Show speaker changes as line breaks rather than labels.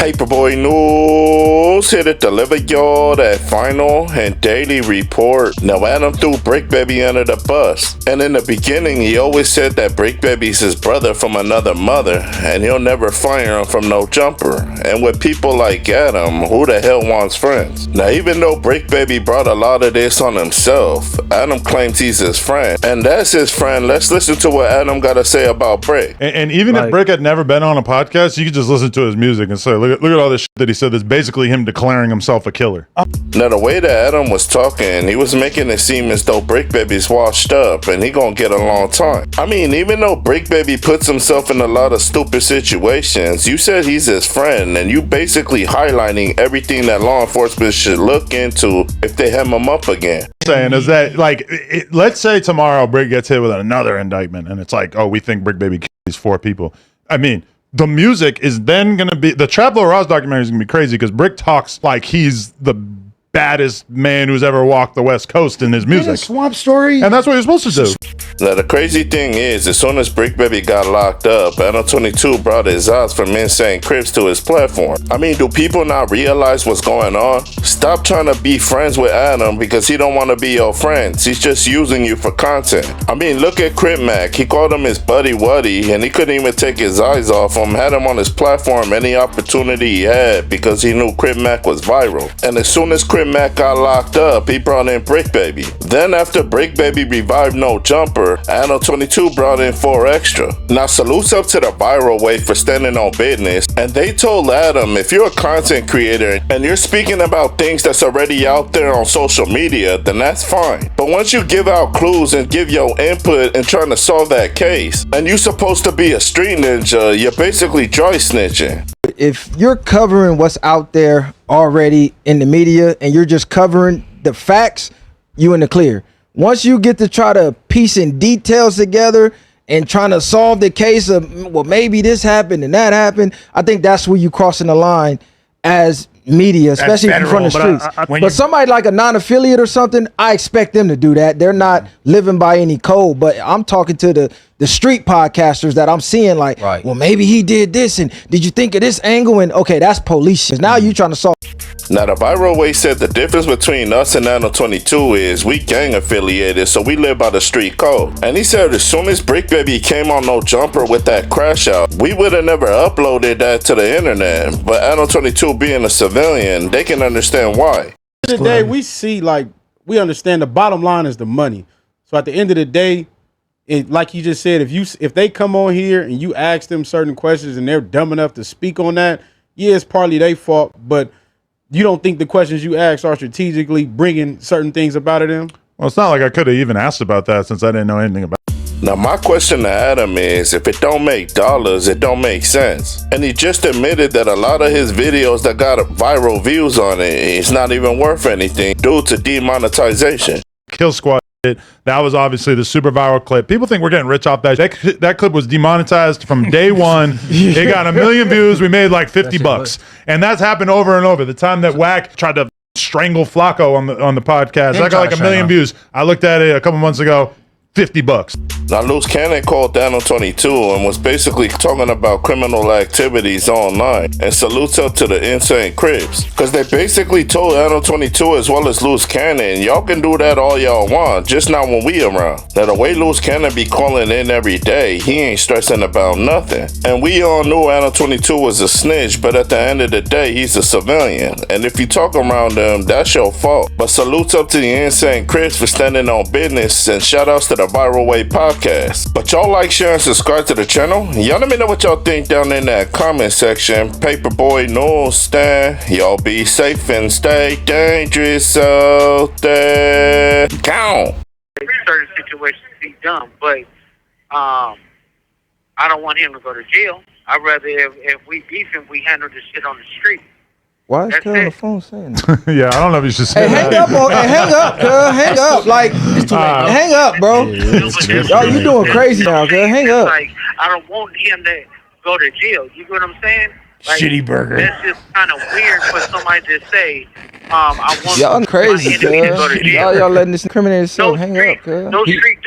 Paperboy News here to deliver y'all that final and daily report. Now Adam threw Bric Baby under the bus, and in the beginning he always said that Bric Baby's his brother from another mother and he'll never fire him from no jumper. And with people like Adam, who the hell wants friends? Now even though Bric Baby brought a lot of this on himself, Adam claims he's his friend, and that's his friend. Let's listen to what Adam got to say about Bric.
And even if Bric had never been on a podcast, you could just listen to his music and say, look at all this shit that he said that's basically him declaring himself a killer.
Now the way that Adam was talking, he was making it seem as though Bric Baby's washed up and he gonna get a long time. I mean, even though Bric Baby puts himself in a lot of stupid situations, you said he's his friend, and you basically highlighting everything that law enforcement should look into if they hem him up again.
Saying is that, like, let's say tomorrow Bric gets hit with another indictment and it's like, oh, we think Bric Baby killed these 4 people. I mean, the music is then going to be, the Traplo Ross documentary is going to be crazy because Bric talks like he's the baddest man who's ever walked the West Coast in his music.
Swamp Story.
And that's what you're supposed to do.
Now the crazy thing is, as soon as Bric Baby got locked up, Adam 22 brought his odds from Insane Crips to his platform. I mean, do people not realize what's going on? Stop trying to be friends with Adam because he don't want to be your friends. He's just using you for content. I mean, look at Crip Mac. He called him his buddy Wuddy, and he couldn't even take his eyes off him. Had him on his platform any opportunity he had because he knew Crip Mac was viral. And as soon as Crip Mac got locked up, he brought in Bric Baby. Then after Bric Baby revived No Jumper, Adam 22 brought in 4 extra. Now salutes up to the viral way for standing on business, and they told Adam, if you're a content creator and you're speaking about things that's already out there on social media, then that's fine. But once you give out clues and give your input in trying to solve that case, and you're supposed to be a street ninja, you're basically dry snitching.
If you're covering what's out there already in the media and you're just covering the facts, you in the clear. Once you get to try to piece in details together and trying to solve the case of, well, maybe this happened and that happened, I think that's where you crossing the line as media, especially in front of the streets. But somebody like a non-affiliate or something, I expect them to do that. They're not living by any code, but I'm talking to the street podcasters that I'm seeing like, well, maybe he did this, and did you think of this angle? And okay, that's police. Now you trying to solve.
Now the viral way said the difference between us and Nano 22 is we gang affiliated, so we live by the street code. And he said as soon as Bric Baby came on No Jumper with that crash out, we would have never uploaded that to the internet. But Nano 22 being a civilian, they can understand why.
At the end of the day, we see, like, we understand the bottom line is the money. So at the end of the day, like you just said, if they come on here and you ask them certain questions and they're dumb enough to speak on that, yeah, it's partly their fault, but you don't think the questions you ask are strategically bringing certain things about them?
Well, it's not like I could have even asked about that since I didn't know anything about it.
Now my question to Adam is, if it don't make dollars, it don't make sense. And he just admitted that a lot of his videos that got viral views on it, it's not even worth anything due to demonetization.
Kill Squad. That was obviously the super viral clip. People think we're getting rich off that. That clip was demonetized from day one. It got 1 million views. We made like 50 bucks. And that's happened over and over. The time that Wack tried to strangle Flacco on the podcast, that got like 1 million views. I looked at it a couple months ago. 50 bucks.
Now, Loose Cannon called Dano 22 and was basically talking about criminal activities online, and salutes up to the Insane Crips, because they basically told Dano 22 as well as Loose Cannon, y'all can do that all y'all want, just not when we around. Now, the way Loose Cannon be calling in every day, he ain't stressing about nothing. And we all knew Dano 22 was a snitch, but at the end of the day, he's a civilian. And if you talk around him, that's your fault. But salutes up to the Insane Crips for standing on business, and shout outs to the Viral Way podcast. But y'all like, share, and subscribe to the channel. Y'all let me know what y'all think down in that comment section. Paperboy News stand. Y'all be safe and stay dangerous out there. Count.
Certain situations be done, but I don't want him to go to jail. I'd rather if we beef him, we handle this shit on the street.
Why is Cuz on the phone saying that?
Yeah, I don't know if you should say
hang
that.
Hang up, Cuz. Hang up. Like, hang up, bro. Y'all, you doing crazy now, Cuz. Hang up.
Like, I don't want him to go to jail. You get what I'm saying? Like,
Shitty burger.
That's just kind of weird for somebody to say, I want
y'all crazy,
my enemy to go to
Cuz.
jail.
Y'all letting this incriminate yourself. Hang up, Cuz.
No street